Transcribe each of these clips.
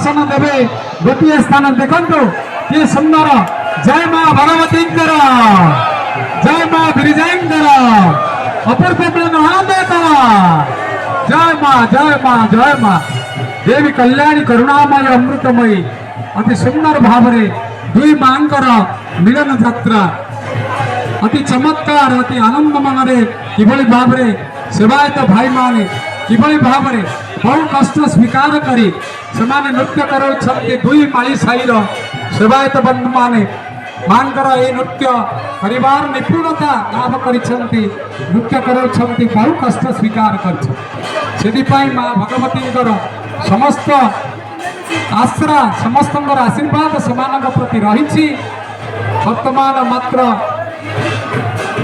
दर्शन देवे गोटे स्थान देखु कि सुंदर जय माँ भगवती जय माँ गिरिजाईंकर अपूर्व महादेव जय माँ जय माँ जय माँ देवी कल्याणी करुणामय अमृतमयी अति सुंदर भाव दुई मांकर मिलन यात्रा अति चमत्कार अति आनंद मन किभली भाव सेवायत भाई माने किभली भाव बहु कष्ट स्वीकार करी सेमाने नृत्य कराउछन्ति दुई माली साईर सेवायत बंधु माने मांकर ए नृत्य परिवार निपुणता लाभ करिछन्ति नृत्य कराउछन्ति बहु कष्ट स्वीकार करछन्ति सेदिपाई माँ भगवतींकर समस्त आश्रा समस्त आशीर्वाद सेमानक प्रति रही वर्तमान मात्र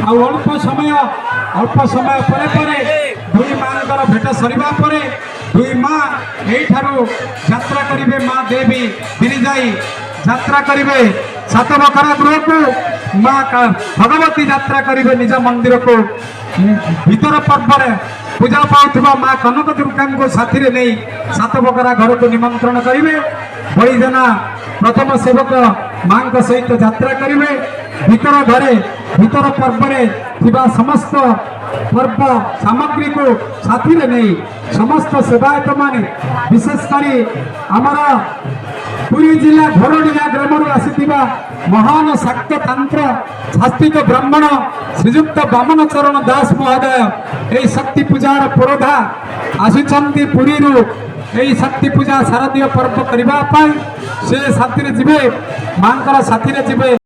अल्प समय परे दुई मांकर भेट सरिबा परे दुई माँ एठारु यात्रा करिवे माँ देवी गिरिजाई यात्रा करिवे सात बखरा गृह को माँ भगवती यात्रा करिवे निज मंदिर को भीतर पर्व पूजा पाउथबा माँ कनक दुर्गा को साथी रे नहीं सात बखरा घर को निमंत्रण करिवे बड़ीजना प्रथम सेवक माँ सहित यात्रा करिवे भीतर घरे भीतर पर्व थिबा समस्त पर्व सामग्री को साथी रे नहीं समस्त सेवायत माने विशेषकर आमर पुरी जिला घोरडिया ग्राम आसीथिबा महान शाक्त तंत्र शास्त्रिक ब्राह्मण श्रीजुक्त वामन चरण दास महोदय ए शक्ति पूजार पुरोधा आसुचंती पुरी शक्ति पूजा शारदीय पर्व करने से साथी रे जीवे मांकर साथी रे जीवे।